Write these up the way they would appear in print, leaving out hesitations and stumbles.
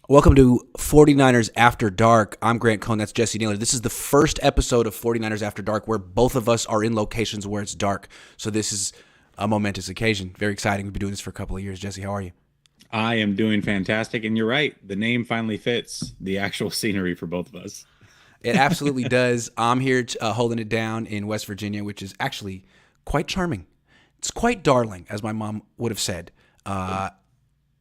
Welcome to 49ers After Dark. I'm Grant Cohn. That's Jessie Naylor. This is the first episode of 49ers After Dark where both of us are in locations where it's dark. So this is a momentous occasion. Very exciting. We've been doing this for a couple of years. Jesse, how are you? I am doing fantastic, and you're right. The name finally fits the actual scenery for both of us. It absolutely does. I'm here holding it down in West Virginia, which is actually quite charming. It's quite darling, as my mom would have said.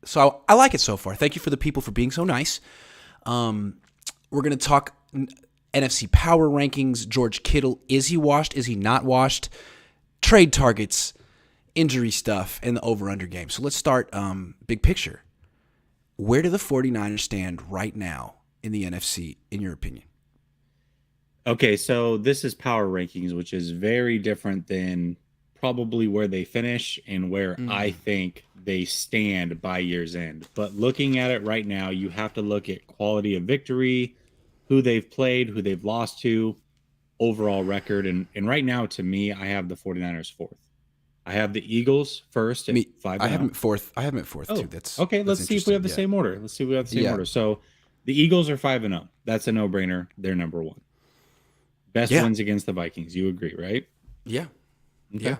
So I like it so far. Thank you for the people for being so nice. We're going to talk NFC power rankings. George Kittle, is he washed? Is he not washed? Trade targets, injury stuff, and the over-under game. So let's start big picture. Where do the 49ers stand right now in the NFC, in your opinion? Okay, so this is power rankings, which is very different than probably where they finish and where I think they stand by year's end. But looking at it right now, you have to look at quality of victory, who they've played, who they've lost to, overall record. And right now, to me, I have the 49ers fourth. I have the Eagles first at Me, 5 I and have 0. him at fourth. I have him at fourth too. Oh, That's okay. that's Let's see if we interesting. have the Yeah. same order. Let's see if we have the same Yeah. order. So the Eagles are 5 and 0. That's a no-brainer. They're number one. Best Yeah. wins against the Vikings. You agree, right? Yeah. Okay. Yeah.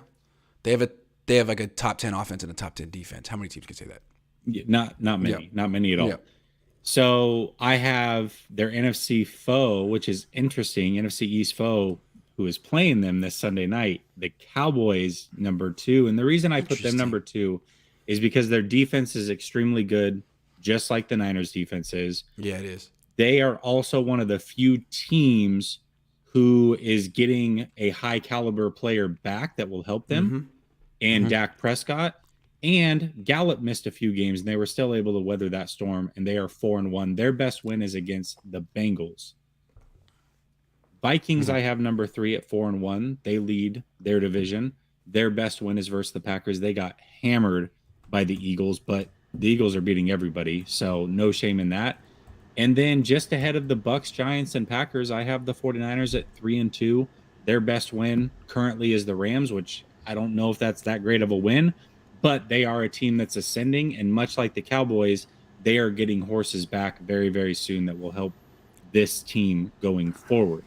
They have like a top 10 offense and a top 10 defense. How many teams can say that? Yeah, not Yeah. many, not many at all. Yeah. So I have their NFC foe, which is interesting. NFC East foe, who is playing them this Sunday night, the Cowboys number 2. And the reason I put them Interesting. number 2 is because their defense is extremely good, just like the Niners defense is. Yeah, it is. They are also one of the few teams who is getting a high caliber player back that will help them, Mm-hmm. and Mhm. Dak Prescott. And Gallup missed a few games, and they were still able to weather that storm. And they are 4 and 1. Their best win is against the Bengals. Vikings, Mhm. I have number 3 at 4 and 1. They lead their division. Their best win is versus the Packers. They got hammered by the Eagles, but the Eagles are beating everybody, so no shame in that. And then just ahead of the Bucks, Giants, and Packers, I have the 49ers at 3 and 2. Their best win currently is the Rams, which I don't know if that's that great of a win, but they are a team that's ascending. And much like the Cowboys, they are getting horses back very, very soon that will help this team going forward.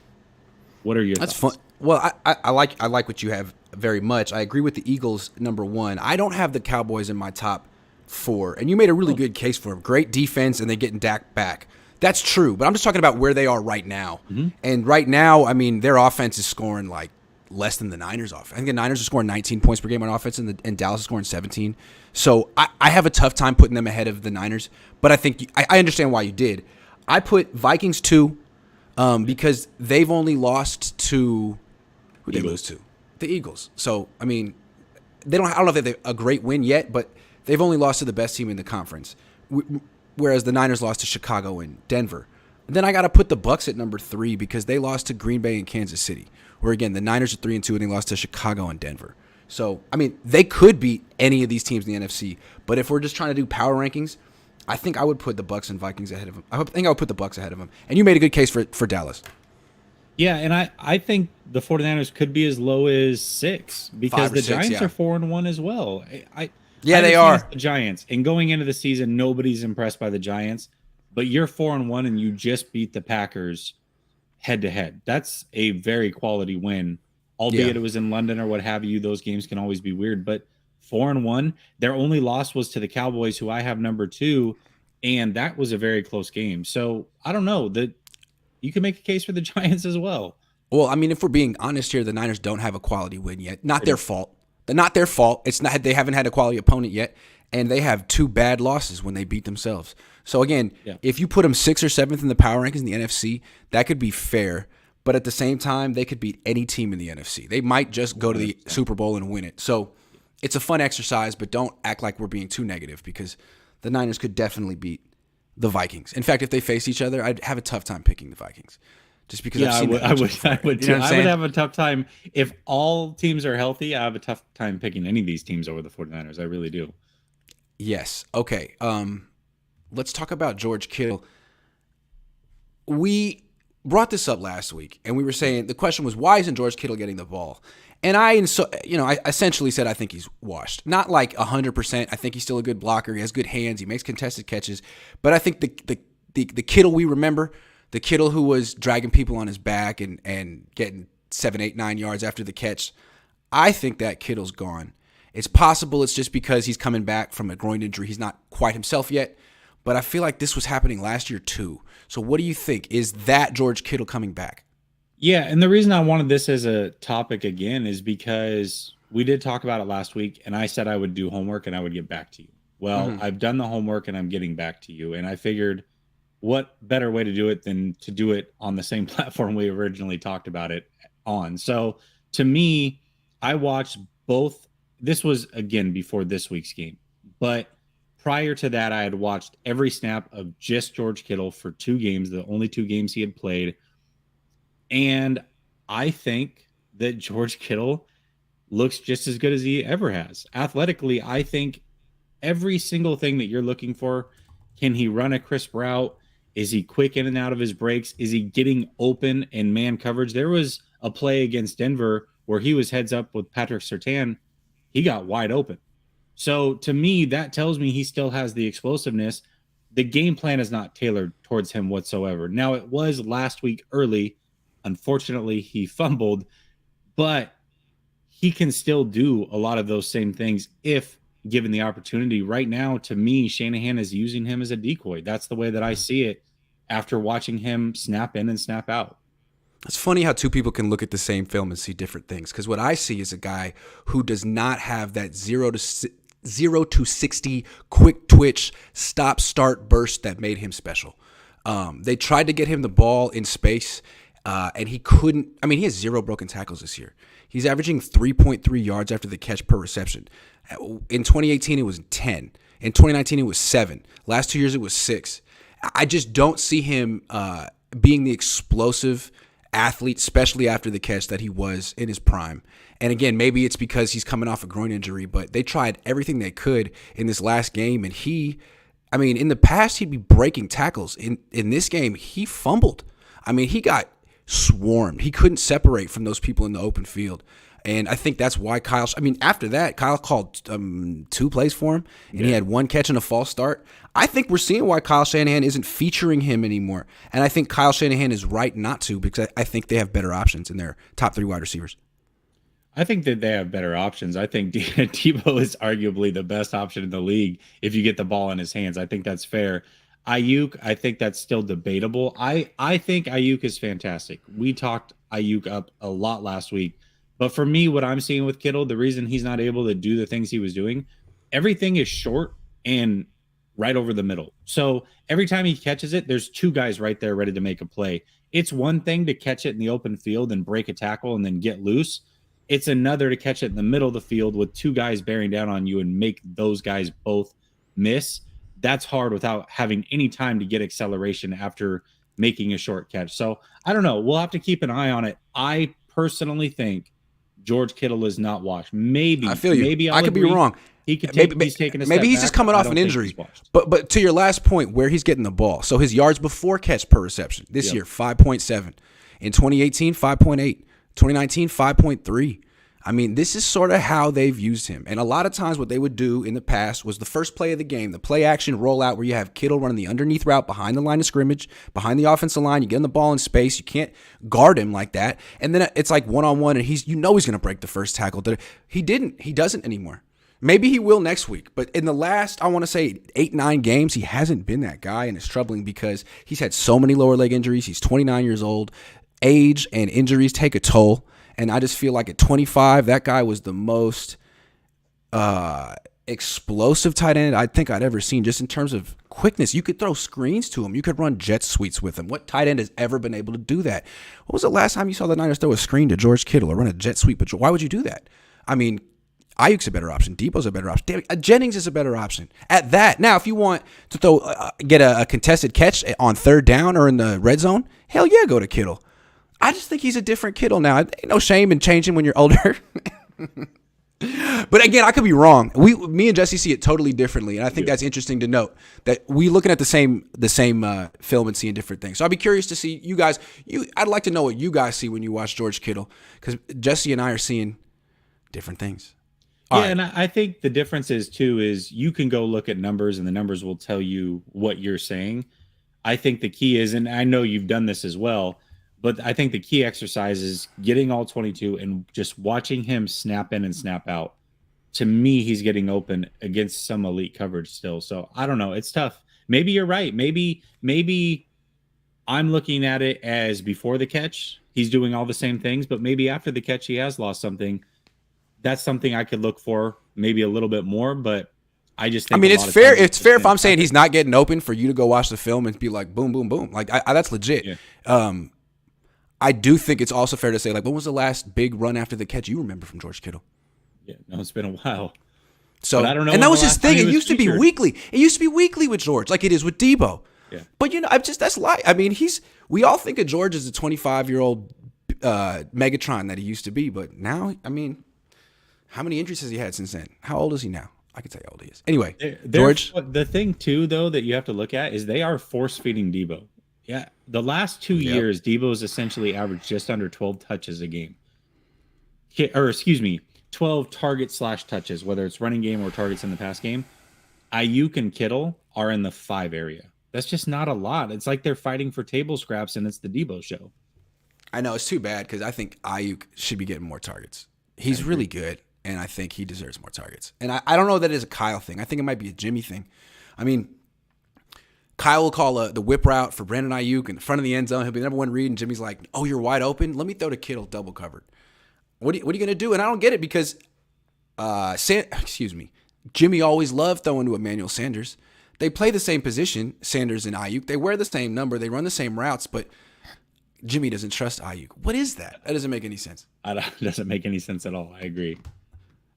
What are your That's thoughts? fun. Well, I like what you have very much. I agree with the Eagles number 1. I don't have the Cowboys in my top 4, and you made a really good case for them. Great defense, and they getting Dak back. That's true, but I'm just talking about where they are right now. Mm-hmm. And right now, I mean, their offense is scoring like less than the Niners' offense. I think the Niners are scoring 19 points per game on offense, and Dallas is scoring 17. So I have a tough time putting them ahead of the Niners, but I think I understand why you did. I put Vikings 2 because they've only lost to who they lose to? The Eagles. So I mean, I don't know if they have a great win yet, but they've only lost to the best team in the conference. Whereas the Niners lost to Chicago and Denver. And then I got to put the Bucks at number 3 because they lost to Green Bay and Kansas City. Where again, the Niners are 3 and 2 and they lost to Chicago and Denver. So I mean, they could beat any of these teams in the NFC. But if we're just trying to do power rankings, I think I would put the Bucks and Vikings ahead of them. I think I would put the Bucks ahead of them. And you made a good case for Dallas. Yeah, and I think the 49ers could be as low as 6 because 5 or the 6, Giants yeah. are 4 and 1 as well. Yeah, I they understand are. it's the Giants, and going into the season, nobody's impressed by the Giants, but you're 4 and 1 and you just beat the Packers head to head. That's a very quality win. Albeit Yeah. it was in London or what have you, those games can always be weird, but 4 and 1, their only loss was to the Cowboys, who I have number 2, and that was a very close game. So, I don't know, that you can make a case for the Giants as well. Well, I mean, if we're being honest here, the Niners don't have a quality win yet. Not They their don't. fault. They're not their fault. It's not they haven't had a quality opponent yet, and they have 2 bad losses when they beat themselves. So again, Yeah. if you put them 6th or 7th in the power rankings in the NFC, that could be fair. But at the same time, they could beat any team in the NFC. They might just go to the 100%. Super Bowl and win it. So it's a fun exercise, but don't act like we're being too negative because the Niners could definitely beat the Vikings. In fact, if they face each other, I'd have a tough time picking the Vikings. Just because Yeah, I've I seen would, that I matchup would, before. I would You too. know what I'm I would saying? have a tough time if all teams are healthy. I have a tough time picking any of these teams over the 49ers. I really do. Yes. Okay. Let's talk about George Kittle. We brought this up last week, and we were saying the question was, why isn't George Kittle getting the ball? And I essentially said I think he's washed. Not like 100%. I think he's still a good blocker. He has good hands. He makes contested catches. But I think the Kittle we remember, the Kittle who was dragging people on his back and getting 7, 8, 9 yards after the catch, I think that Kittle's gone. It's possible it's just because he's coming back from a groin injury. He's not quite himself yet. But I feel like this was happening last year too. So what do you think? Is that George Kittle coming back? Yeah, and the reason I wanted this as a topic again is because we did talk about it last week, and I said I would do homework and I would get back to you. Well, I've done the homework and I'm getting back to you, and I figured what better way to do it than to do it on the same platform we originally talked about it on. So to me, I watched both. This was, again, before this week's game, but prior to that, I had watched every snap of just George Kittle for 2 games, the only 2 games he had played. And I think that George Kittle looks just as good as he ever has. Athletically, I think every single thing that you're looking for. Can he run a crisp route? Is he quick in and out of his breaks? Is he getting open in man coverage? There was a play against Denver where he was heads up with Patrick Surtain. He got wide open. So to me, that tells me he still has the explosiveness. The game plan is not tailored towards him whatsoever. Now, it was last week early. Unfortunately, he fumbled, but he can still do a lot of those same things if given the opportunity. Right now, to me, Shanahan is using him as a decoy. That's the way that I see it after watching him snap in and snap out. It's funny how 2 people can look at the same film and see different things, because what I see is a guy who does not have that 0 to 60 quick twitch stop start burst that made him special. They tried to get him the ball in space, and he couldn't. I mean, he has 0 broken tackles this year. He's averaging 3.3 yards after the catch per reception. In 2018, it was 10. In 2019, it was 7. Last 2 years, it was 6. I just don't see him being the explosive athlete, especially after the catch, that he was in his prime. And again, maybe it's because he's coming off a groin injury, but they tried everything they could in this last game. And in the past, he'd be breaking tackles. In this game, he fumbled. I mean, he got swarmed. He couldn't separate from those people in the open field. And I think that's why after that, Kyle called 2 plays for him, and he had 1 catch and a false start. I think we're seeing why Kyle Shanahan isn't featuring him anymore. And I think Kyle Shanahan is right not to, because I think they have better options in their top 3 wide receivers. I think that they have better options. I think Debo is arguably the best option in the league if you get the ball in his hands. I think that's fair. Ayuk, I think that's still debatable. I think Ayuk is fantastic. We talked Ayuk up a lot last week. But for me, what I'm seeing with Kittle, the reason he's not able to do the things he was doing, everything is short and right over the middle. So every time he catches it, there's 2 guys right there ready to make a play. It's one thing to catch it in the open field and break a tackle and then get loose. It's another to catch it in the middle of the field with 2 guys bearing down on you and make those guys both miss. That's hard without having any time to get acceleration after making a short catch. So I don't know. We'll have to keep an eye on it. I personally think George Kittle is not washed. Maybe I feel you. Maybe I could be wrong. He could take. He's taking a step maybe he's just coming off an injury. But to your last point, where he's getting the ball. So his yards before catch per reception this year 5.7, in 2018 5.8, 2019 5.3. I mean, this is sort of how they've used him. And a lot of times what they would do in the past was the first play of the game, the play action rollout where you have Kittle running the underneath route behind the line of scrimmage, behind the offensive line. You get him the ball in space. You can't guard him like that. And then it's like one-on-one, and he's going to break the first tackle. He didn't. He doesn't anymore. Maybe he will next week. But in the last, I want to say, 8-9 games, he hasn't been that guy, and it's troubling because he's had so many lower leg injuries. He's 29 years old. Age and injuries take a toll. And I just feel like at 25, that guy was the most explosive tight end I think I'd ever seen, just in terms of quickness. You could throw screens to him. You could run jet sweeps with him. What tight end has ever been able to do that? What was the last time you saw the Niners throw a screen to George Kittle or run a jet sweep? But why would you do that? I mean, Ayuk's a better option. Debo's a better option. Jennings is a better option at that. Now, if you want to get a contested catch on 3rd down or in the red zone, hell yeah, go to Kittle. I just think he's a different Kittle now. Ain't no shame in changing when you're older. But again, I could be wrong. Me and Jesse see it totally differently, and I think that's interesting to note that we looking at the same film and seeing different things. So I'd be curious to see you guys. I'd like to know what you guys see when you watch George Kittle, because Jesse and I are seeing different things. And I think the difference is you can go look at numbers, and the numbers will tell you what you're saying. I think the key is, and I know you've done this as well, but I think the key exercise is getting all 22 and just watching him snap in and snap out. To me, he's getting open against some elite coverage still. So I don't know. It's tough. Maybe you're right. Maybe I'm looking at it as before the catch, he's doing all the same things, but maybe after the catch, he has lost something. That's something I could look for maybe a little bit more, but I just think it's fair. It's fair if I'm saying he's not getting open for you to go watch the film and be like, boom, boom, boom. Like that's legit. Yeah. I do think it's also fair to say, like, when was the last big run after the catch you remember from George Kittle? Yeah, no, it's been a while. So but I don't know. And that was his thing. It used to be weekly. It used to be weekly with George, like it is with Debo. Yeah. But that's life. I mean, we all think of George as a 25-year-old Megatron that he used to be, but now, I mean, how many injuries has he had since then? How old is he now? I can tell you how old he is. Anyway, George. The thing too, though, that you have to look at is they are force feeding Debo. Yeah, the last 2 years, Debo's essentially averaged just under 12 touches a game. 12 target/touches, whether it's running game or targets in the pass game. Ayuk and Kittle are in the 5 area. That's just not a lot. It's like they're fighting for table scraps, and it's the Debo show. I know, it's too bad because I think Ayuk should be getting more targets. He's really good, and I think he deserves more targets. And I don't know that it's a Kyle thing. I think it might be a Jimmy thing. I mean, Kyle will call the whip route for Brandon Ayuk in the front of the end zone. He'll be the number one read, and Jimmy's like, "Oh, you're wide open. Let me throw to Kittle double covered." What are you going to do? And I don't get it because, Jimmy always loved throwing to Emmanuel Sanders. They play the same position, Sanders and Ayuk. They wear the same number. They run the same routes, but Jimmy doesn't trust Ayuk. What is that? That doesn't make any sense. It doesn't make any sense at all. I agree.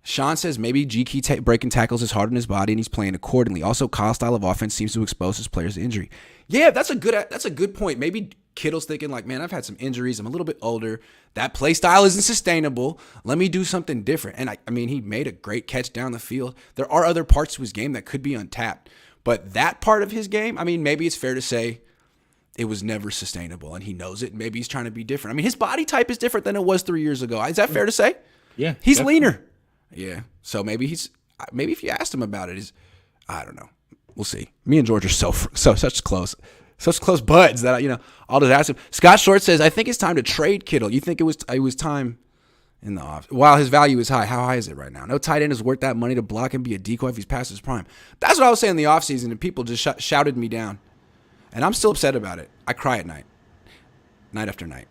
Sean says maybe GK breaking tackles is hard on his body and he's playing accordingly. Also, Kyle's style of offense seems to expose his players to injury. Yeah, that's a good point. Maybe Kittle's thinking like, man, I've had some injuries. I'm a little bit older. That play style isn't sustainable. Let me do something different. And I mean, he made a great catch down the field. There are other parts to his game that could be untapped. But that part of his game, I mean, maybe it's fair to say it was never sustainable and he knows it. Maybe he's trying to be different. I mean, his body type is different than it was 3 years ago. Is that fair to say? Yeah. He's leaner. Yeah. So maybe if you asked him about it, I don't know. We'll see. Me and George are such close buds that I'll just ask him. Scott Short says, I think it's time to trade Kittle. You think it was time in the off? While his value is high, how high is it right now? No tight end is worth that money to block and be a decoy if he's past his prime. That's what I was saying in the offseason, and people just shouted me down. And I'm still upset about it. I cry at night after night.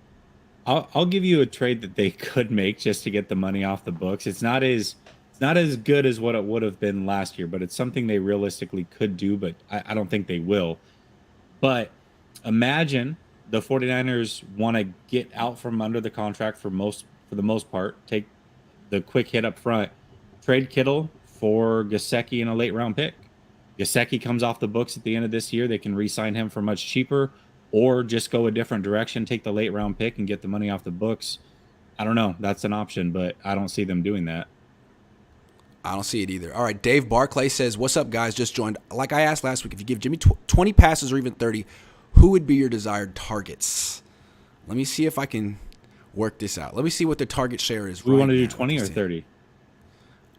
I'll give you a trade that they could make just to get the money off the books. It's not as good as what it would have been last year, but it's something they realistically could do, but I don't think they will. But imagine the 49ers want to get out from under the contract for the most part, take the quick hit up front, trade Kittle for Gesicki in a late round pick. Gesicki comes off the books at the end of this year. They can re-sign him for much cheaper, or just go a different direction, take the late round pick and get the money off the books. I don't know. That's an option, but I don't see them doing that. I don't see it either. All right, Dave Barclay says, what's up, guys? Just joined. Like I asked last week, if you give Jimmy 20 passes or even 30, who would be your desired targets? Let me see if I can work this out. Let me see what the target share is. We want to do 20 or 30?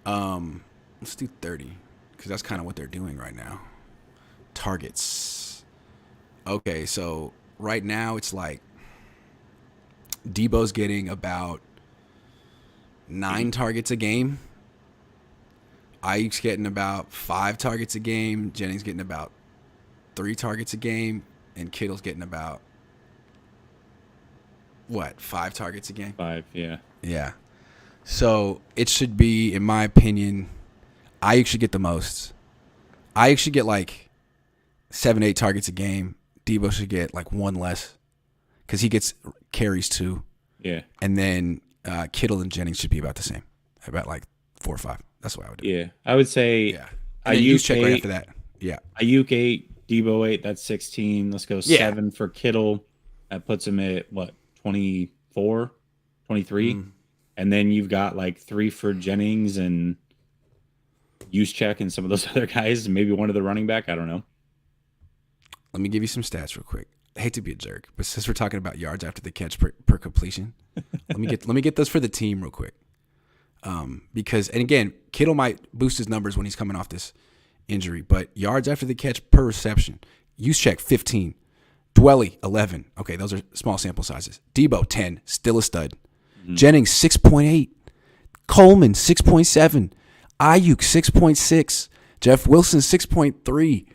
Let's do 30 because that's kind of what they're doing right now. Targets. Okay, so right now it's like Debo's getting about 9 targets a game. Ayuk's getting about 5 targets a game. Jennings getting about 3 targets a game. And Kittle's getting about, 5 targets a game? 5, yeah. Yeah. So it should be, in my opinion, Ayuk should get the most. Ayuk should get like 7, 8 targets a game. Debo should get like 1 less because he gets carries too. Yeah. And then Kittle and Jennings should be about the same, about like 4 or 5. That's what I would do. Yeah. I would say Ayuk check right after that. Yeah. Ayuk 8, Debo 8, that's 16. Let's go 7 for Kittle. That puts him at 24, 23. And then you've got like 3 for Jennings and Juszczyk and some of those other guys, maybe one of the running back. I don't know. Let me give you some stats real quick. I hate to be a jerk, but since we're talking about yards after the catch per completion, let me get those for the team real quick. Because, and again, Kittle might boost his numbers when he's coming off this injury, but yards after the catch per reception, Juszczyk 15, Dwelly 11. Okay, those are small sample sizes. Debo 10, still a stud. Jennings 6.8, Coleman 6.7, Ayuk 6.6, Jeff Wilson 6.3.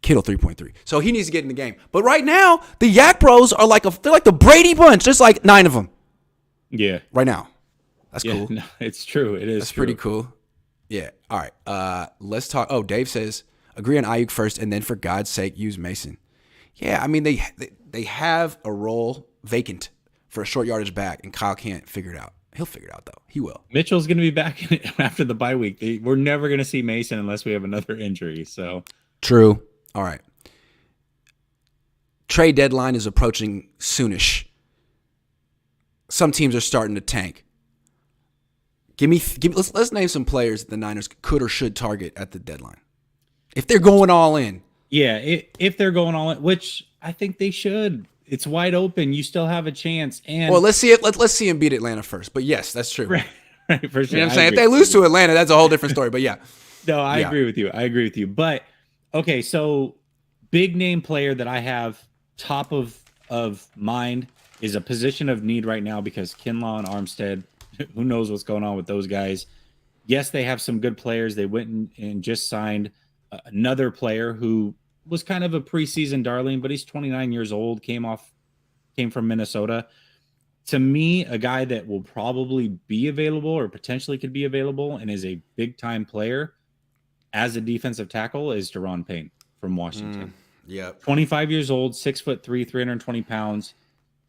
Kittle 3.3. So he needs to get in the game. But right now, the Yak Bros are they're like the Brady Bunch. There's like 9 of them. Yeah. Right now. That's cool. No, it's true. It is. That's pretty cool. Yeah. All right. Let's talk. Oh, Dave says, agree on Ayuk first, and then for God's sake, use Mason. Yeah, I mean, they have a role vacant for a short yardage back, and Kyle can't figure it out. He'll figure it out, though. He will. Mitchell's going to be back after the bye week. We're never going to see Mason unless we have another injury. So true. All right. Trade deadline is approaching soonish. Some teams are starting to tank. Let's name some players that the Niners could or should target at the deadline. If they're going all in. Yeah, if they're going all in, which I think they should. It's wide open. You still have a chance. And well, let's see it. Let's see them beat Atlanta first. But yes, that's true. Right, for sure. You know what I'm saying? If they lose to Atlanta, that's a whole different story. But yeah. No, I agree with you. But okay, so big name player that I have top of mind is a position of need right now because Kinlaw and Armstead, who knows what's going on with those guys. Yes, they have some good players. They went and just signed another player who was kind of a preseason darling, but he's 29 years old, came from Minnesota. To me, a guy that will probably be available or potentially could be available and is a big-time player as a defensive tackle is Daron Payne from Washington. Yeah. 25 years old, 6'3", 320 pounds.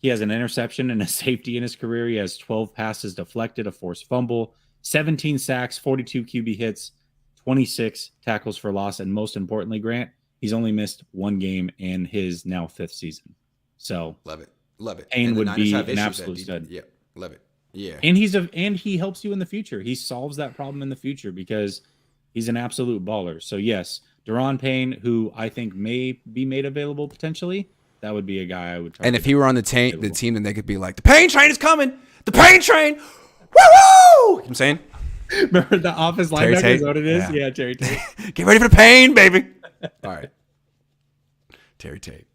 He has an interception and a safety in his career. He has 12 passes deflected, a forced fumble, 17 sacks, 42 QB hits, 26 tackles for loss, and most importantly, Grant, he's only missed one game in his now 5th season. So love it. Payne would be an absolute stud. Yeah, love it. Yeah, and he helps you in the future. He solves that problem in the future because he's an absolute baller. So yes, Daron Payne, who I think may be made available potentially, that would be a guy I would try. And if he were on the team, then they could be like, the Payne train is coming. The Payne train. Woo woo! You know what I'm saying? Remember the Office linebacker is what it is? Yeah, Terry Tate. Get ready for the Payne, baby. All right. Terry Tate.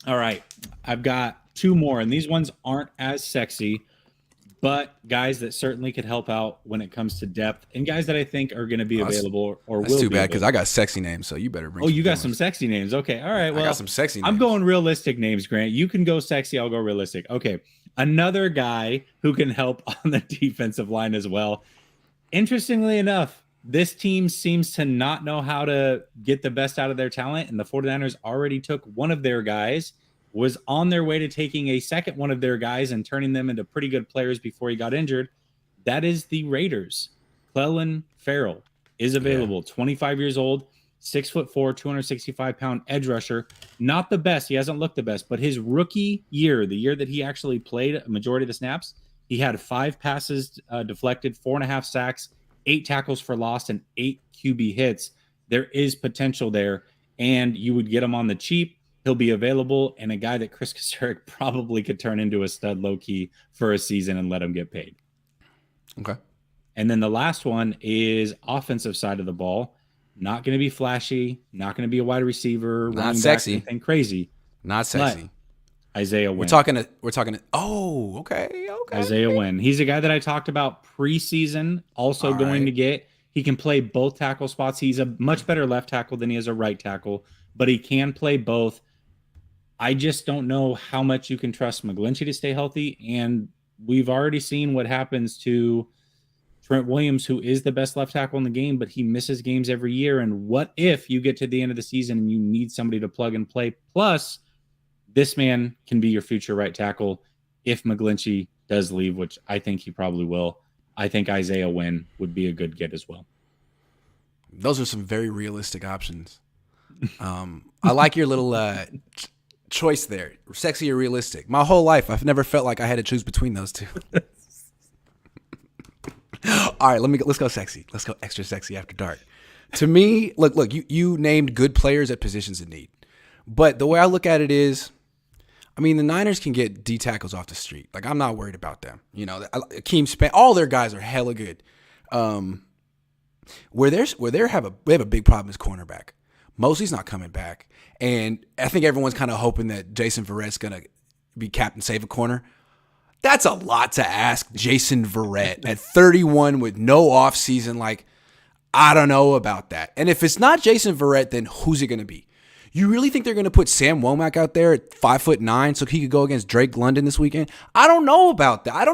All right. I've got 2 more, and these ones aren't as sexy, but guys that certainly could help out when it comes to depth and guys that I think are going to be available or will be. That's too bad because I got sexy names, so you better bring. Oh, you got some sexy names. Okay. All right. Well, I got some sexy names. I'm going realistic names, Grant. You can go sexy. I'll go realistic. Okay. Another guy who can help on the defensive line as well. Interestingly enough, this team seems to not know how to get the best out of their talent, and the 49ers already took one of their guys, was on their way to taking a second one of their guys and turning them into pretty good players before he got injured. That is the Raiders. Clelin Ferrell is available, 25 years old, 6'4", 265-pound edge rusher. Not the best. He hasn't looked the best, but his rookie year, the year that he actually played a majority of the snaps, he had 5 passes deflected, 4.5 sacks, 8 tackles for loss, and 8 QB hits. There is potential there, and you would get him on the cheap. He'll be available, and a guy that Chris Kasarik probably could turn into a stud low-key for a season and let him get paid. Okay. And then the last one is offensive side of the ball. Not going to be flashy, not going to be a wide receiver, not sexy, anything crazy. Not sexy. Isaiah Wynn. We're talking. Oh, okay. Isaiah Wynn. He's a guy that I talked about preseason. Also going to get. He can play both tackle spots. He's a much better left tackle than he is a right tackle, but he can play both. I just don't know how much you can trust McGlinchey to stay healthy, and we've already seen what happens to Trent Williams, who is the best left tackle in the game, but he misses games every year. And what if you get to the end of the season and you need somebody to plug and play? Plus, this man can be your future right tackle if McGlinchey does leave, which I think he probably will. I think Isaiah Wynn would be a good get as well. Those are some very realistic options. I like your little choice there. Sexy or realistic. My whole life, I've never felt like I had to choose between those two. All right, let's go sexy. Let's go extra sexy after dark. To me, look, you named good players at positions in need. But the way I look at it is, I mean, the Niners can get D tackles off the street. Like, I'm not worried about them. You know, Akeem Span, all their guys are hella good. Where they have a big problem is cornerback. Mosley's not coming back, and I think everyone's kind of hoping that Jason Verrett's gonna be captain, save a corner. That's a lot to ask Jason Verrett at 31 with no offseason. Like, I don't know about that. And if it's not Jason Verrett, then who's it gonna be? You really think they're going to put Sam Womack out there at 5'9" so he could go against Drake London this weekend? I don't know about that. I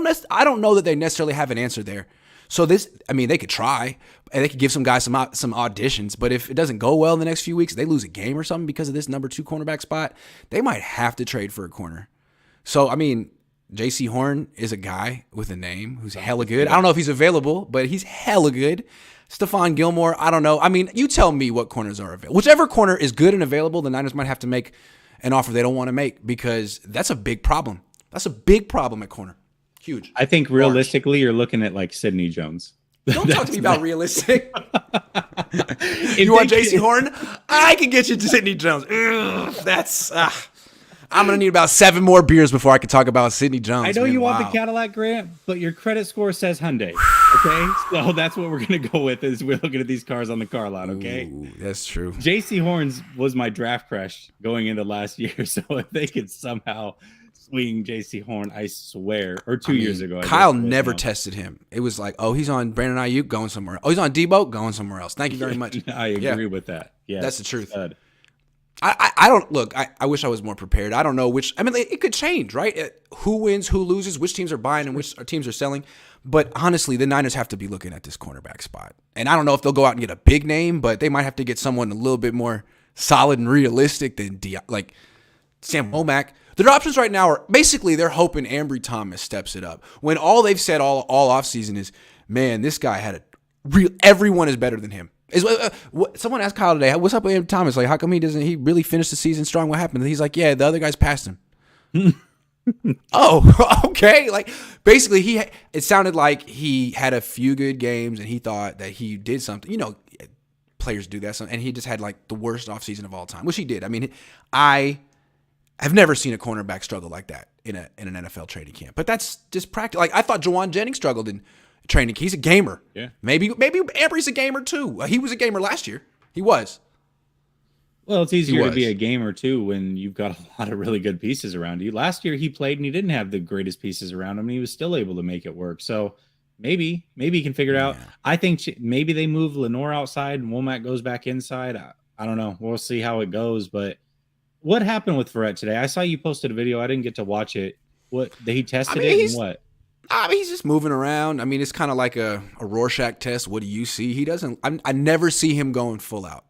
don't know that they necessarily have an answer there. So they could try and they could give some guys some auditions. But if it doesn't go well in the next few weeks, they lose a game or something because of this number 2 cornerback spot, they might have to trade for a corner. So I mean, J.C. Horn is a guy with a name who's hella good. I don't know if he's available, but he's hella good. Stephon Gilmore, I don't know. I mean, you tell me what corners are available. Whichever corner is good and available, the Niners might have to make an offer they don't want to make because that's a big problem. That's a big problem at corner. Huge. I think realistically, you're looking at like Sidney Jones. Don't talk to me about realistic. You want J.C. Horn? I can get you to Sidney Jones. I'm going to need about 7 more beers before I can talk about Sidney Jones. I know you want the Cadillac Grant, but your credit score says Hyundai. Okay? So that's what we're going to go with is we're looking at these cars on the car lot, okay? Ooh, that's true. J.C. Horns was my draft crush going into last year, so if they could somehow swing J.C. Horn, I swear, or 2 years ago. Kyle never tested him. It was like, oh, he's on Brandon Ayuk, going somewhere. Oh, he's on Debo, going somewhere else. Thank you very much. I agree with that. Yeah, that's the truth. I don't look. I wish I was more prepared. I don't know which. I mean, it could change, right? Who wins, who loses, which teams are buying and which teams are selling. But honestly, the Niners have to be looking at this cornerback spot. And I don't know if they'll go out and get a big name, but they might have to get someone a little bit more solid and realistic than like Sam Womack. Their options right now are basically they're hoping Ambry Thomas steps it up. When all they've said all offseason is, man, this guy had a real. Everyone is better than him. Someone asked Kyle today, what's up with Ambry Thomas? Like, how come he really finished the season strong? What happened? And he's like, yeah, the other guys passed him. Oh, okay. Like, basically, it sounded like he had a few good games and he thought that he did something. You know, players do that. And he just had like the worst offseason of all time, which he did. I mean, I have never seen a cornerback struggle like that in an NFL training camp. But that's just practical. Like, I thought Jawan Jennings struggled in training. He's a gamer. Yeah. Maybe Ambry's a gamer too. He was a gamer last year. He was. Well, it's easier to be a gamer too when you've got a lot of really good pieces around you. Last year he played and he didn't have the greatest pieces around him and he was still able to make it work. So maybe he can figure it out. I think maybe they move Lenore outside and Womack goes back inside. I don't know. We'll see how it goes. But what happened with Verrett today? I saw you posted a video. I didn't get to watch it. What he tested it and what? I mean, he's just moving around. I mean, it's kind of like a Rorschach test. What do you see? He doesn't. I never see him going full out.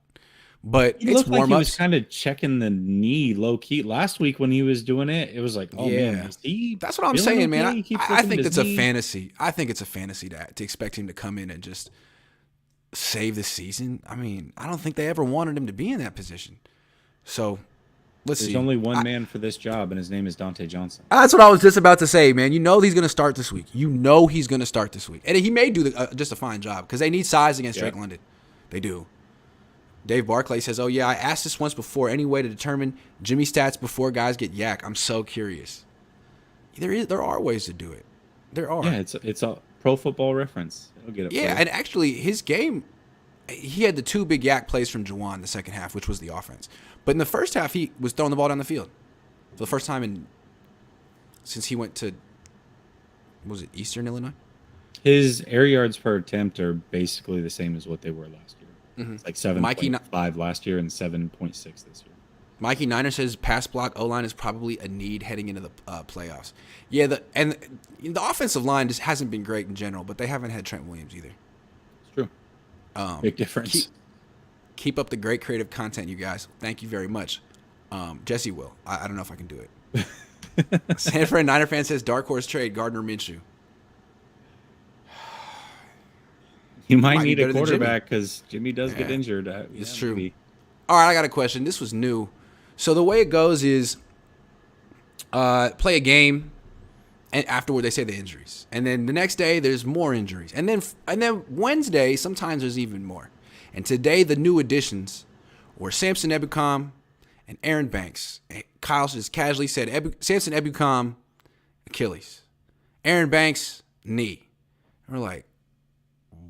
But it it's warm warm like he ups. was kind of checking the knee low key last week when he was doing it. It was like, oh man, that's what I'm saying, man. I think it's a fantasy. I think it's a fantasy to expect him to come in and just save the season. I mean, I don't think they ever wanted him to be in that position. So let's see. There's only one man for this job, and his name is Dante Johnson. That's what I was just about to say, man. You know he's going to start this week. And he may do just a fine job because they need size against Drake London. They do. Dave Barclay says, oh, yeah, I asked this once before. Any way to determine Jimmy stats before guys get yak? I'm so curious. There are ways to do it. There are. Yeah, it's a Pro Football Reference. It'll get it. Yeah, and actually his game, he had the 2 big yak plays from Juwan in the second half, which was the offense. But in the first half, he was throwing the ball down the field for the first time since he went to, was it Eastern Illinois? His air yards per attempt are basically the same as what they were last year. Mm-hmm. It's like 7.5 last year and 7.6 this year. Mikey Niner says pass block O-line is probably a need heading into the playoffs. Yeah, the offensive line just hasn't been great in general, but they haven't had Trent Williams either. It's true. Big difference. Keep up the great creative content, you guys. Thank you very much. Jesse will. I don't know if I can do it. San Fran Niner fan says dark horse trade Gardner Minshew. You might need a quarterback because Jimmy does get injured. It's true. Maybe. All right, I got a question. This was new. So the way it goes is play a game, and afterward they say the injuries. And then the next day there's more injuries. And then Wednesday, sometimes there's even more. And today, the new additions were Samson Ebukam and Aaron Banks. Kyle just casually said Samson Ebukam, Achilles. Aaron Banks, knee. And we're like,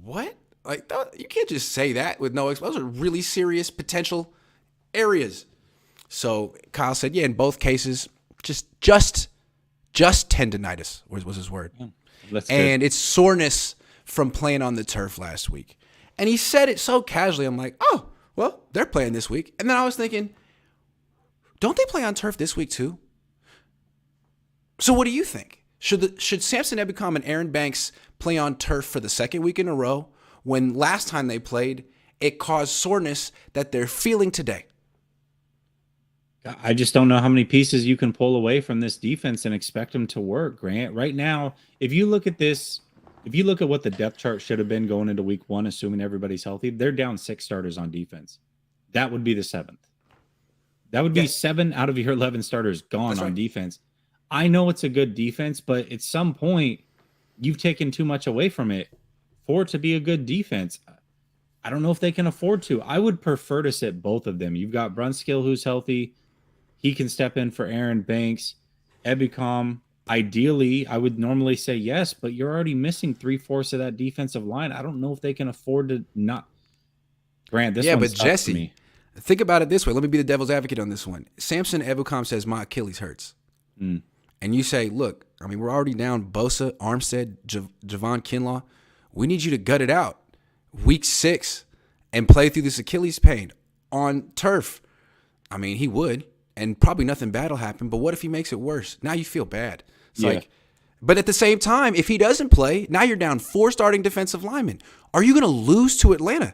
what? Like, you can't just say that with no explanation. Those are really serious potential areas. So Kyle said, yeah, in both cases, just tendonitis was his word. That's good. And it's soreness from playing on the turf last week. And he said it so casually. I'm like, oh, well, they're playing this week. And then I was thinking, don't they play on turf this week too? So what do you think? Should Samson Ebukam and Aaron Banks play on turf for the second week in a row when last time they played, it caused soreness that they're feeling today? I just don't know how many pieces you can pull away from this defense and expect them to work, Grant. Right now, if you look at this, if you look at what the depth chart should have been going into week 1, assuming everybody's healthy, they're down 6 starters on defense. That would be the 7th. That would be 7 out of your 11 starters gone on defense. I know it's a good defense, but at some point, you've taken too much away from it for it to be a good defense. I don't know if they can afford to. I would prefer to sit both of them. You've got Brunskill, who's healthy. He can step in for Aaron Banks. Ebukam, ideally, I would normally say yes, but you're already missing 3/4 of that defensive line. I don't know if they can afford to not. Grant, this one's tough Jesse, for me. Think about it this way. Let me be the devil's advocate on this one. Samson Ebukam says, my Achilles hurts. And you say, look, I mean, we're already down Bosa, Armstead, Javon Kinlaw. We need you to gut it out week 6 and play through this Achilles pain on turf. I mean, he would. And probably nothing bad will happen. But what if he makes it worse? Now you feel bad. It's like, but at the same time, if he doesn't play, now you're down 4 starting defensive linemen. Are you going to lose to Atlanta?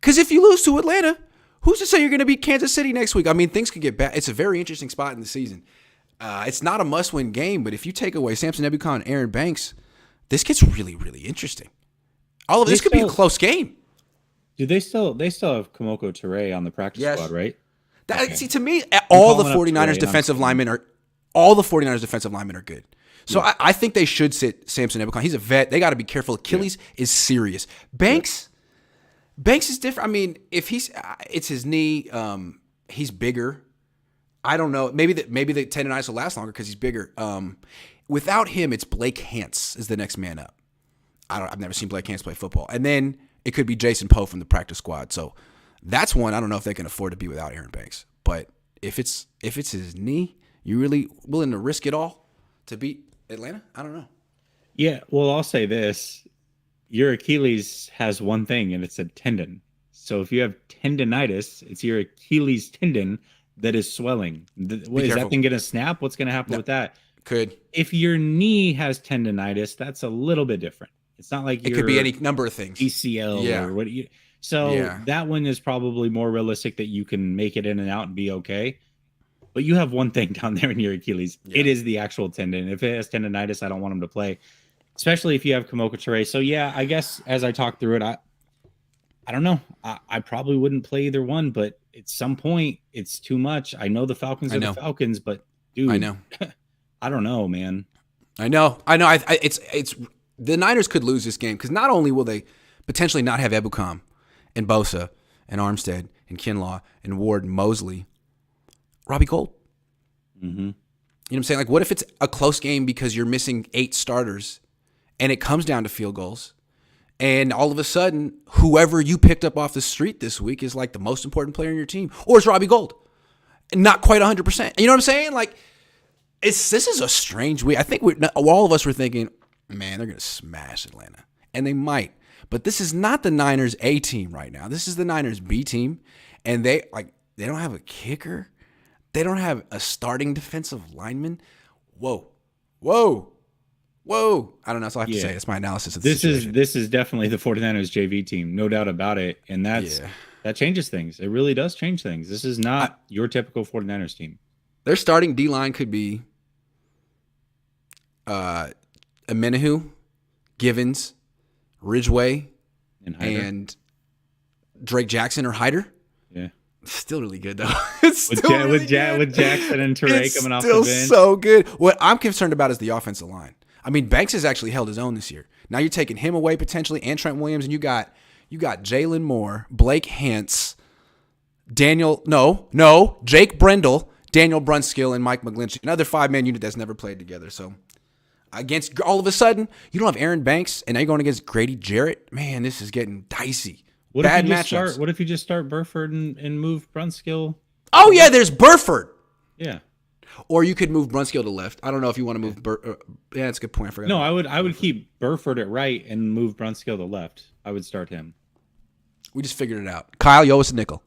Because if you lose to Atlanta, who's to say you're going to beat Kansas City next week? I mean, things could get bad. It's a very interesting spot in the season. It's not a must-win game, but if you take away Samson Ebukam and Aaron Banks, this gets really, really interesting. All of this could be a close game. Do they still have Kamoko Toure on the practice squad, right? See, to me, all the 49ers defensive linemen are good. So I think they should sit Samson Ebukam. He's a vet. They got to be careful. Achilles is serious. Banks is different. I mean, if it's his knee. He's bigger. I don't know. Maybe the tendonitis will last longer because he's bigger. Without him, it's Blake Hance is the next man up. I've never seen Blake Hance play football. And then it could be Jason Poe from the practice squad. So that's one. I don't know if they can afford to be without Aaron Banks. But if it's his knee, you really willing to risk it all to beat Atlanta? I don't know. Yeah, well, I'll say this. Your Achilles has one thing, and it's a tendon. So if you have tendonitis, it's your Achilles tendon that is swelling. Is that thing going to snap? What's going to happen with that? Could. If your knee has tendonitis, that's a little bit different. It's not like it could be any number of things. ACL or what. That one is probably more realistic that you can make it in and out and be okay. But you have one thing down there in your Achilles. Yeah. It is the actual tendon. If it has tendonitis, I don't want him to play, especially if you have Kamoko Toure. So yeah, I guess as I talk through it, I don't know. I probably wouldn't play either one, but at some point it's too much. I know the Falcons are the Falcons, but dude, I know. I don't know, man. I know. It's the Niners could lose this game because not only will they potentially not have Ebukam and Bosa and Armstead and Kinlaw and Ward and Mosley, Robbie Gould. Mm-hmm. You know what I'm saying? Like, what if it's a close game because you're missing 8 starters and it comes down to field goals? And all of a sudden, whoever you picked up off the street this week is like the most important player in your team. Or it's Robbie Gould. Not quite 100%. You know what I'm saying? Like, this is a strange week. I think all of us were thinking, man, they're going to smash Atlanta. And they might. But this is not the Niners A team right now. This is the Niners B team. And they don't have a kicker. They don't have a starting defensive lineman. Whoa. I don't know. That's all I have to say. That's my analysis of the situation. This is definitely the 49ers JV team. No doubt about it. And that changes things. It really does change things. This is not your typical 49ers team. Their starting D-line could be Amenahu, Givens, Ridgeway, and Drake Jackson or Hyder. Yeah. Still really good, though. It's still with Jackson and Toure coming off the bench. Still so good. What I'm concerned about is the offensive line. I mean, Banks has actually held his own this year. Now you're taking him away potentially and Trent Williams, and you got You got Jalen Moore, Blake Hance, Jake Brendel, Daniel Brunskill, and Mike McGlinchey. Another 5-man unit that's never played together. So against all of a sudden, you don't have Aaron Banks, and now you're going against Grady Jarrett. Man, this is getting dicey. Bad matchups. What if you just start Burford and move Brunskill? Oh yeah, there's Burford. Yeah. Or you could move Brunskill to left. I don't know if you want to move. Yeah, that's a good point. I forgot. No, I would keep Burford at right and move Brunskill to left. I would start him. We just figured it out. Kyle, yo, it's a nickel.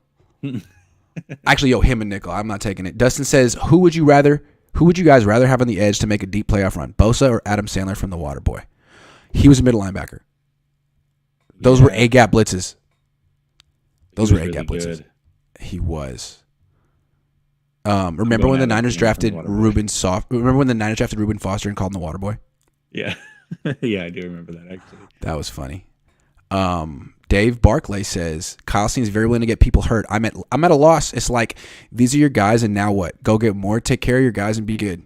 Actually, yo, him and nickel. I'm not taking it. Dustin says, who would you guys rather have on the edge to make a deep playoff run, Bosa or Adam Sandler from the Water Boy? He was a middle linebacker. Those were A-gap blitzes. He was. Remember when the Niners drafted Reuben Foster and called him the Water Boy? Yeah. Yeah, I do remember that, actually. That was funny. Dave Barclay says, Kyle seems very willing to get people hurt. I'm at a loss. It's like, these are your guys, and now what? Go get more, take care of your guys, and be good.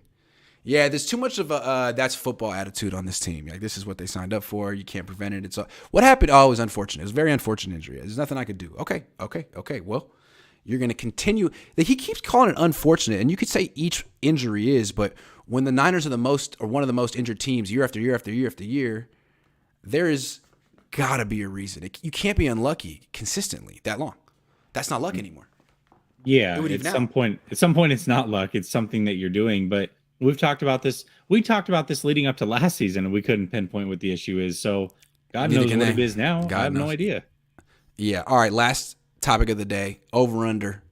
Yeah, there's too much of a that's football attitude on this team. Like, this is what they signed up for. You can't prevent it. What happened? Oh, it was unfortunate. It was a very unfortunate injury. There's nothing I could do. Okay. Well, you're going to continue. He keeps calling it unfortunate, and you could say each injury is, but when the Niners are one of the most injured teams year after year after year after year, there is got to be a reason. You can't be unlucky consistently that long. That's not luck anymore. Yeah, at some point it's not luck. It's something that you're doing, but we've talked about this. We talked about this leading up to last season, and we couldn't pinpoint what the issue is. So God knows what it is now. I have no idea. Yeah. All right. Last topic of the day, over under.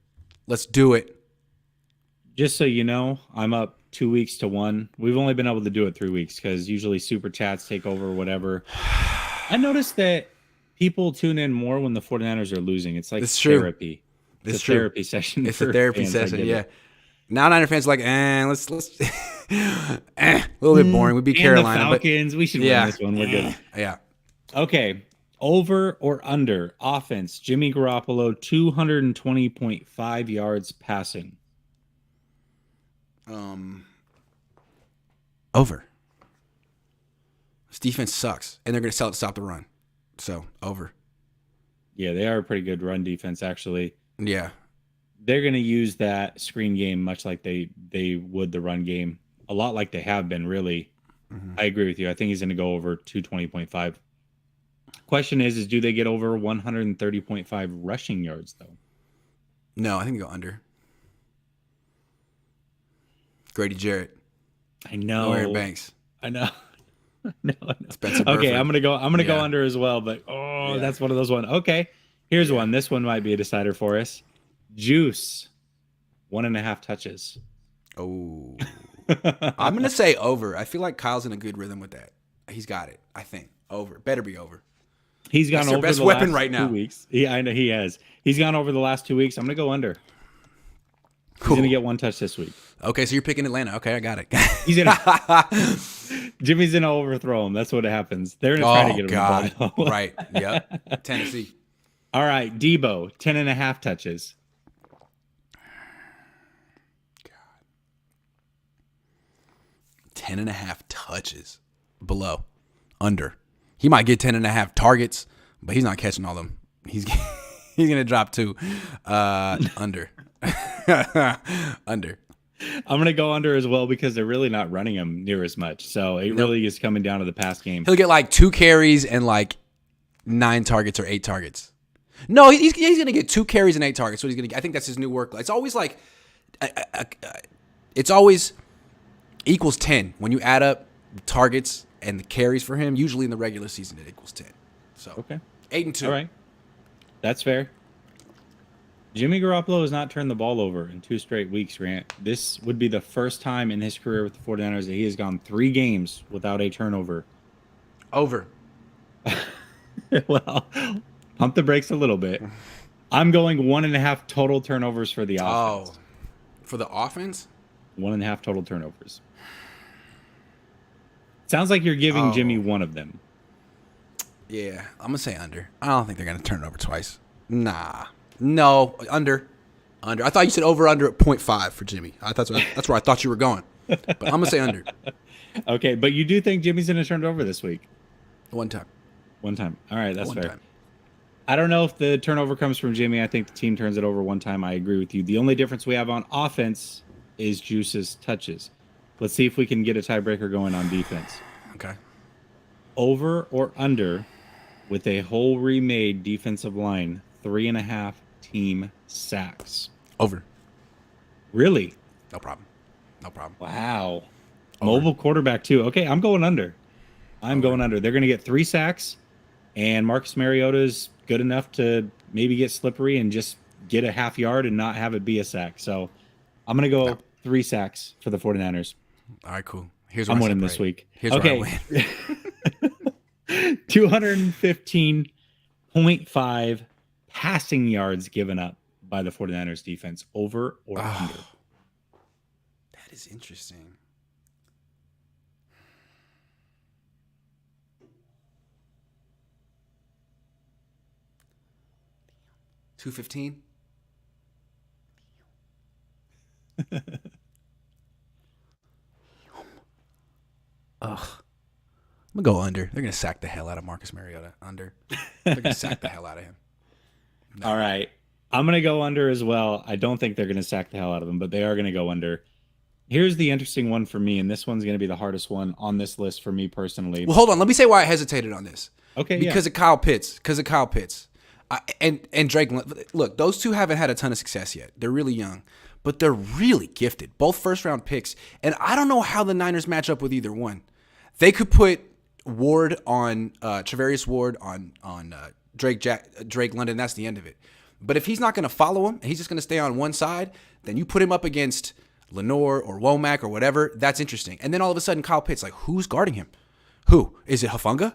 Let's do it. Just so you know, I'm up 2 weeks to 1. We've only been able to do it 3 weeks because usually super chats take over or whatever. I noticed that people tune in more when the 49ers are losing. It's like therapy. It's a therapy session. It's a therapy session, yeah. Now Niner fans are like, let's a little bit boring. We beat Carolina. The Falcons, we should win this one. We're good. Yeah. Okay. Over or under offense, Jimmy Garoppolo, 220.5 yards passing. Over. This defense sucks, and they're going to sell it to stop the run. So, over. Yeah, they are a pretty good run defense, actually. Yeah. They're going to use that screen game much like they would the run game. A lot like they have been, really. Mm-hmm. I agree with you. I think he's going to go over 220.5. Question is do they get over 130.5 rushing yards, though? No, I think they go under. Grady Jarrett. I know. Aaron Banks. I know. No. Spencer Okay, Burford. I'm gonna go under as well, but that's one of those ones. Okay, here's one. This one might be a decider for us. Juice, 1.5 touches. Oh, I'm gonna say over. I feel like Kyle's in a good rhythm with that. He's got it. I think over. Better be over. He's gone over best the weapon last right now. 2 weeks. Yeah, I know he has. He's gone over the last 2 weeks. I'm gonna go under. Cool. He's gonna get 1 touch this week. Okay, so you're picking Atlanta. Okay, I got it. He's gonna. Jimmy's gonna overthrow him. That's what happens. They're gonna try to get him the ball. Right. Yep. Tennessee. All right, Debo, 10.5 touches. God. 10.5 touches. Below. Under. He might get 10.5 targets, but he's not catching all of them. He's gonna drop 2. Under. Under. I'm going to go under as well because they're really not running him near as much. So it really is coming down to the pass game. He'll get like 2 carries and like 9 targets or 8 targets. No, he's going to get 2 carries and 8 targets. So he's going to. I think that's his new work. It's always like, it's always equals 10 when you add up the targets and the carries for him. Usually in the regular season it equals 10. So okay, 8 and 2. All right, that's fair. Jimmy Garoppolo has not turned the ball over in 2 straight weeks, Grant. This would be the first time in his career with the 49ers that he has gone 3 games without a turnover. Over. Well, pump the brakes a little bit. I'm going 1.5 total turnovers for the offense. Oh, for the offense? 1.5 total turnovers. Sounds like you're giving Jimmy one of them. Yeah, I'm going to say under. I don't think they're going to turn it over twice. Nah. No, under. I thought you said over under at 0.5 for Jimmy. That's where I thought you were going. But I'm going to say under. Okay, but you do think Jimmy's going to turn it over this week? One time. All right, that's fair. I don't know if the turnover comes from Jimmy. I think the team turns it over one time. I agree with you. The only difference we have on offense is Juice's touches. Let's see if we can get a tiebreaker going on defense. Okay. Over or under with a whole remade defensive line, 3.5 team sacks. Over. Really? No problem. No problem. Wow. Over. Mobile quarterback too. Okay, I'm going under. I'm Over. going under. They're going to get 3 sacks, and Marcus Mariota's good enough to maybe get slippery and just get a half yard and not have it be a sack. So I'm going to go 3 sacks for the 49ers. All right, cool. Here's I'm where I winning this separate. week. Here's okay. where I win. 215.5 passing yards given up by the 49ers defense. Over or under? That is interesting. $215. Ugh. I'm gonna go under. They're gonna sack the hell out of Marcus Mariota. Under. They're gonna sack the hell out of him. No. All right. I'm going to go under as well. I don't think they're going to sack the hell out of him, but they are going to go under. Here's the interesting one for me, and this one's going to be the hardest one on this list for me personally. Well, hold on. Let me say why I hesitated on this. Okay, because of Kyle Pitts. And Drake. Look, those two haven't had a ton of success yet. They're really young, but they're really gifted. Both first-round picks, and I don't know how the Niners match up with either one. They could put Ward on Travarius Ward on Drake London. That's the end of it. But if he's not going to follow him, and he's just going to stay on one side, then you put him up against Lenore or Womack or whatever. That's interesting. And then all of a sudden, Kyle Pitts, like, who's guarding him? Who? Is it Hufanga?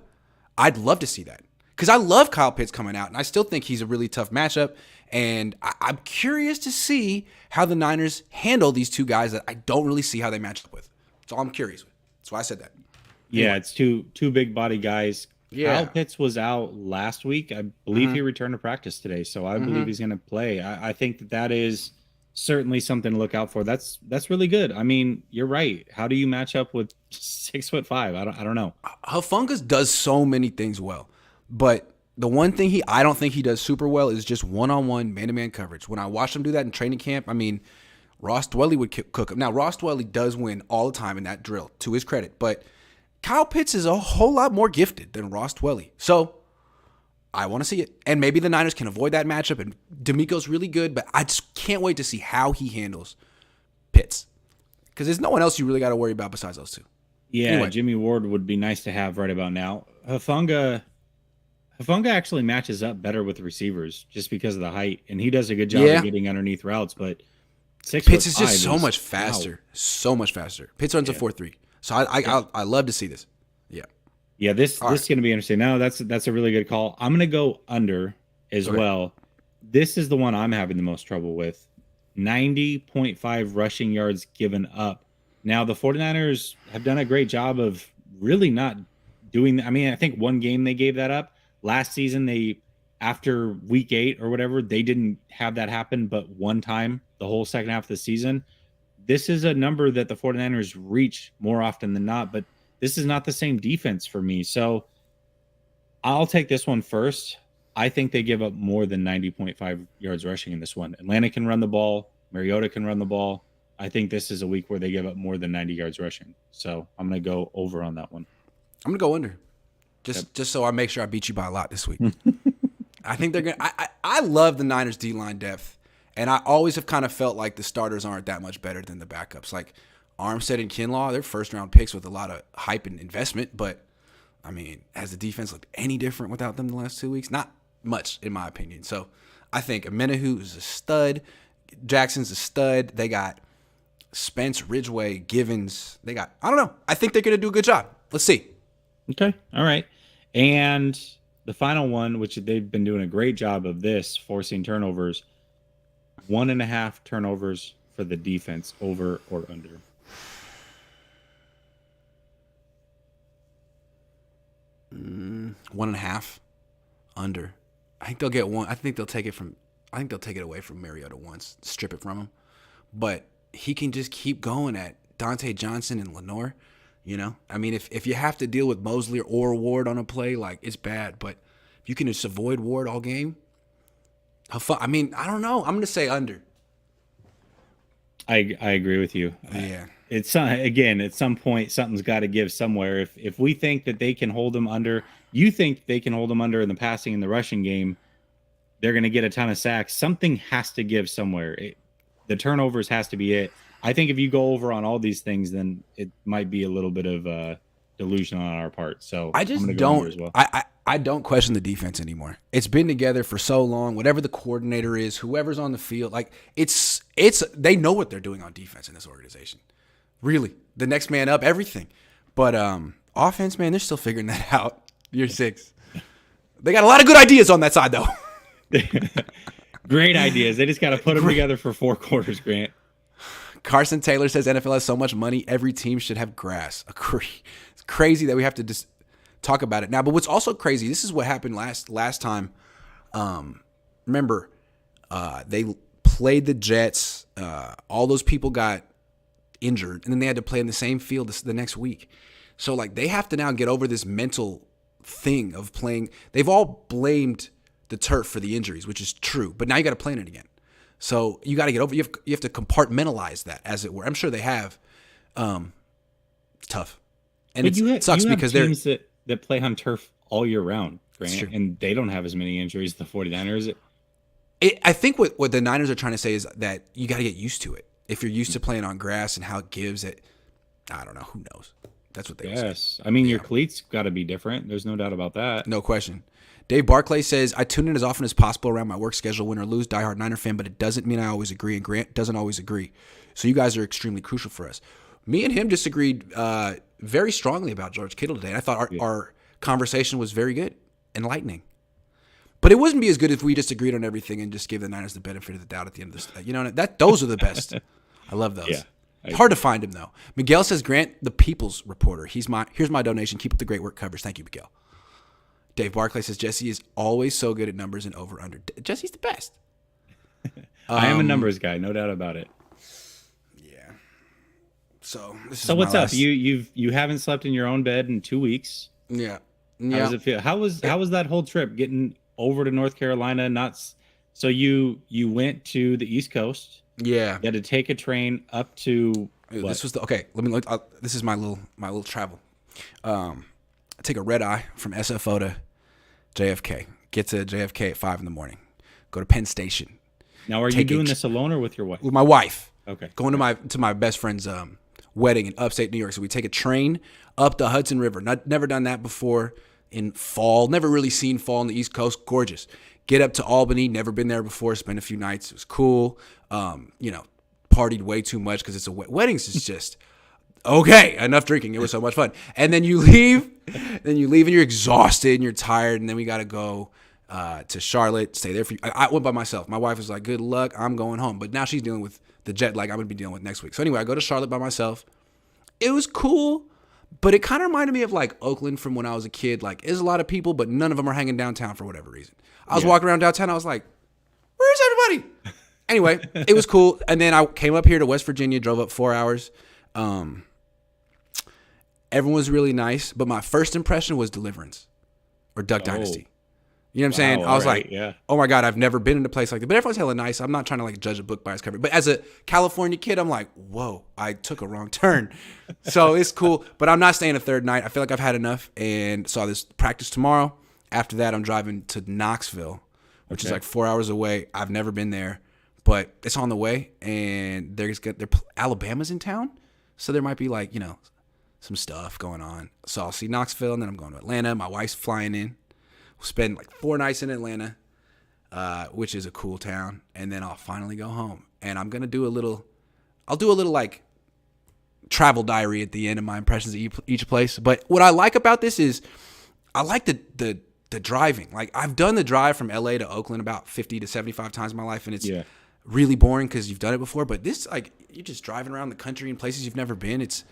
I'd love to see that. Because I love Kyle Pitts coming out, and I still think he's a really tough matchup. And I'm curious to see how the Niners handle these two guys that I don't really see how they match up with. That's all I'm curious with. That's why I said that. Yeah, it's two big body guys. Yeah. Kyle Pitts was out last week. I believe he returned to practice today, so I believe he's going to play. I think that is certainly something to look out for. That's really good. I mean, you're right. How do you match up with 6'5"? I don't know. Hufungus does so many things well, but the one thing I don't think he does super well is just one-on-one man-to-man coverage. When I watched him do that in training camp, I mean, Ross Dwelly would cook him. Now, Ross Dwelly does win all the time in that drill, to his credit, but Kyle Pitts is a whole lot more gifted than Ross Dwelly. So I want to see it. And maybe the Niners can avoid that matchup. And D'Amico's really good, but I just can't wait to see how he handles Pitts. Because there's no one else you really got to worry about besides those two. Yeah, anyway. Jimmy Ward would be nice to have right about now. Hufanga actually matches up better with receivers just because of the height. And he does a good job of getting underneath routes. But Pitts is just so much faster. Wow. So much faster. Pitts runs a 4.3. So I love to see this. Yeah. Yeah, this is going to be interesting. No, that's a really good call. I'm going to go under as well. This is the one I'm having the most trouble with. 90.5 rushing yards given up. Now, the 49ers have done a great job of really not doing I mean, I think one game they gave that up. Last season, after week 8 or whatever, they didn't have that happen but one time the whole second half of the season. This is a number that the 49ers reach more often than not, but this is not the same defense for me. So I'll take this one first. I think they give up more than 90.5 yards rushing in this one. Atlanta can run the ball. Mariota can run the ball. I think this is a week where they give up more than 90 yards rushing. So I'm going to go over on that one. I'm going to go under. Just so I make sure I beat you by a lot this week. I think they're going to – I love the Niners D-line depth. And I always have kind of felt like the starters aren't that much better than the backups. Like Armstead and Kinlaw, they're first-round picks with a lot of hype and investment. But, I mean, has the defense looked any different without them the last 2 weeks? Not much, in my opinion. So I think Amenahu is a stud. Jackson's a stud. They got Spence, Ridgeway, Givens. They got – I don't know. I think they're going to do a good job. Let's see. Okay. All right. And the final one, which they've been doing a great job of this, forcing turnovers – 1.5 turnovers for the defense, over or under? Mm, 1.5 under. I think they'll get one. I think they'll take it away from Mariota once, strip it from him. But he can just keep going at Dante Johnson and Lenore. You know, I mean, if you have to deal with Mosley or Ward on a play, like, it's bad. But you can just avoid Ward all game. How fun? I mean, I don't know. I'm going to say under. I agree with you. Yeah. It's again, at some point, something's got to give somewhere. If we think that they can hold them under, you think they can hold them under in the passing and the rushing game, they're going to get a ton of sacks. Something has to give somewhere. The turnovers has to be it. I think if you go over on all these things, then it might be a little bit of delusion on our part. So I just I'm gonna don't. go under as well. I don't question the defense anymore. It's been together for so long. Whatever the coordinator is, whoever's on the field, like it's they know what they're doing on defense in this organization. Really, the next man up, everything. But offense, man, they're still figuring that out. Year 6, they got a lot of good ideas on that side, though. Great ideas. They just got to put them together for 4 quarters, Grant. Carson Taylor says NFL has so much money, every team should have grass. Agree. It's crazy that we have to just talk about it now. But what's also crazy, this is what happened last time. Remember, they played the Jets. All those people got injured, and then they had to play in the same field the next week. So, like, they have to now get over this mental thing of playing. They've all blamed the turf for the injuries, which is true. But now you got to play in it again. So you got to get over. You have to compartmentalize that, as it were. I'm sure they have. It's tough, and it sucks because they're teams that play on turf all year round, Grant, and they don't have as many injuries as the 49ers. I think what the Niners are trying to say is that you got to get used to it. If you're used to playing on grass and how it gives it, I don't know. Who knows? That's what they say. I mean, your cleats got to be different. There's no doubt about that. No question. Dave Barclay says, I tune in as often as possible around my work schedule, win or lose, diehard Niner fan, but it doesn't mean I always agree, and Grant doesn't always agree. So you guys are extremely crucial for us. Me and him disagreed very strongly about George Kittle today. And I thought our conversation was very good, enlightening. But it wouldn't be as good if we disagreed on everything and just gave the Niners the benefit of the doubt at the end of this. You know, those are the best. I love those. Yeah, hard to find him, though. Miguel says, Grant, the people's reporter. Here's my donation. Keep up the great work, covers. Thank you, Miguel. Dave Barclay says, Jesse is always so good at numbers and over-under. Jesse's the best. I am a numbers guy, no doubt about it. Yeah. So what's up? You haven't slept in your own bed in 2 weeks. Yeah. How does it feel? How was that whole trip getting over to North Carolina? So you went to the East Coast. Yeah. You had to take a train up to what? This was let me look. This is my little travel. I take a red eye from SFO to JFK. Get to JFK at 5 a.m. Go to Penn Station. Now, are you doing this alone or with your wife? With my wife. Okay. Going to my best friend's wedding in upstate New York. So we take a train up the Hudson River. Never done that before in fall. Never really seen fall on the East Coast. Gorgeous. Get up to Albany. Never been there before. Spent a few nights. It was cool. Partied way too much because it's a weddings is just okay. Enough drinking. It was so much fun. And then you leave. And you're exhausted and you're tired. And then we got to go to Charlotte. Stay there for you. I went by myself. My wife was like, "Good luck. I'm going home." But now she's dealing with the jet lag I'm going to be dealing with next week. So anyway, I go to Charlotte by myself. It was cool. But it kind of reminded me of like Oakland from when I was a kid. Like, there's a lot of people, but none of them are hanging downtown for whatever reason. I was walking around downtown. I was like, where's everybody? Anyway, it was cool. And then I came up here to West Virginia, drove up 4 hours. Everyone was really nice. But my first impression was Deliverance or Duck Dynasty. You know what I'm saying? I was like, oh, my God, I've never been in a place like that. But everyone's hella nice. I'm not trying to like judge a book by its cover. But as a California kid, I'm like, whoa, I took a wrong turn. So it's cool. But I'm not staying a third night. I feel like I've had enough. And saw this practice tomorrow. After that, I'm driving to Knoxville, which is like 4 hours away. I've never been there, but it's on the way. And Alabama's in town. So there might be like, some stuff going on. So I'll see Knoxville, and then I'm going to Atlanta. My wife's flying in. We'll spend like 4 nights in Atlanta, which is a cool town. And then I'll finally go home. And I'm going to do a little like travel diary at the end of my impressions of each place. But what I like about this is I like the driving. Like, I've done the drive from LA to Oakland about 50 to 75 times in my life. And it's really boring because you've done it before. But this, like, you're just driving around the country in places you've never been. It's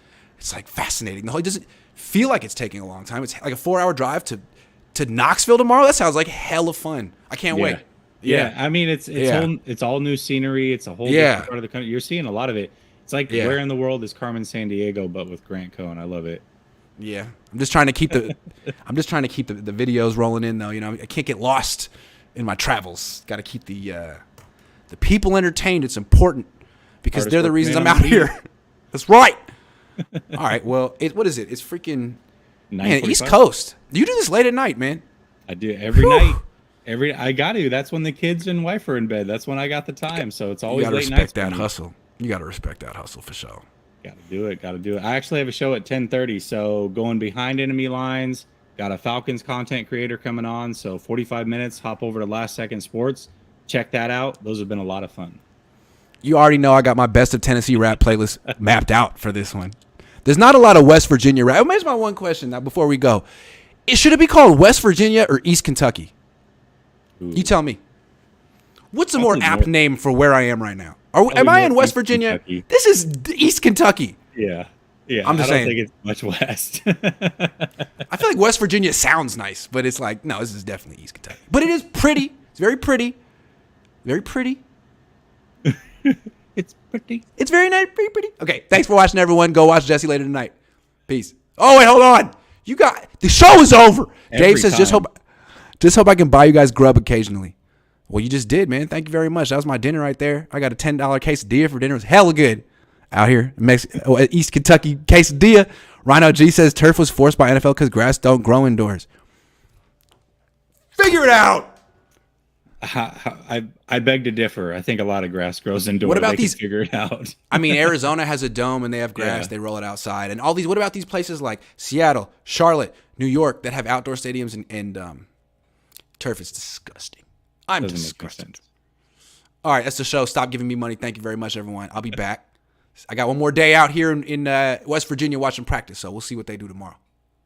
like fascinating. It doesn't feel like it's taking a long time. It's like a 4-hour drive to Knoxville tomorrow. That sounds like hella fun. I can't wait. Yeah. I mean, it's all new scenery. It's a whole different part of the country. You're seeing a lot of it. It's like where in the world is Carmen Sandiego, but with Grant Cohn. I love it. Yeah, I'm just trying to keep the videos rolling in though. You know, I can't get lost in my travels. Got to keep the people entertained. It's important because Hardest they're the working reasons man I'm on out the here. That's right. All right. Well, what is it? It's freaking man, East 9:45. Coast. You do this late at night, man. I do every Whew. night. I got to. That's when the kids and wife are in bed. That's when I got the time. So it's You always gotta late respect nights. that for me. hustle. You gotta respect that hustle for sure. Got to do it. Got to do it. I actually have a show at 10:30. So going behind enemy lines. Got a Falcons content creator coming on. So 45 minutes. Hop over to Last Second Sports. Check that out. Those have been a lot of fun. You already know I got my best of Tennessee rap playlist mapped out for this one. There's not a lot of West Virginia rap. Here's my one question now before we go. Should it be called West Virginia or East Kentucky? Ooh. You tell me. What's a more Probably apt North- name for where I am right now? Am I in Northeast West Virginia? Kentucky. This is East Kentucky. Yeah. Yeah. I'm just I don't saying. think it's much west. I feel like West Virginia sounds nice, but it's like, no, this is definitely East Kentucky. But it is pretty. It's very pretty. Very pretty. It's pretty. It's very nice. Pretty, pretty. Okay, thanks for watching, everyone. Go watch Jesse later tonight. Peace. Oh, wait, hold on. The show is over. Every Dave says, time. just hope I can buy you guys grub occasionally. Well, you just did, man. Thank you very much. That was my dinner right there. I got a $10 quesadilla for dinner. It was hella good out here. East Kentucky quesadilla. Rhino G says turf was forced by NFL because grass don't grow indoors. Figure it out. I beg to differ. I think a lot of grass grows indoors. What about They can these- Figure it out. I mean, Arizona has a dome and they have grass. Yeah. They roll it outside. And all these, what about these places like Seattle, Charlotte, New York that have outdoor stadiums and turf? It's disgusting. I'm Doesn't make any disgusted. sense. All right, that's the show. Stop giving me money. Thank you very much, everyone. I'll be back. I got one more day out here in West Virginia watching practice, so we'll see what they do tomorrow.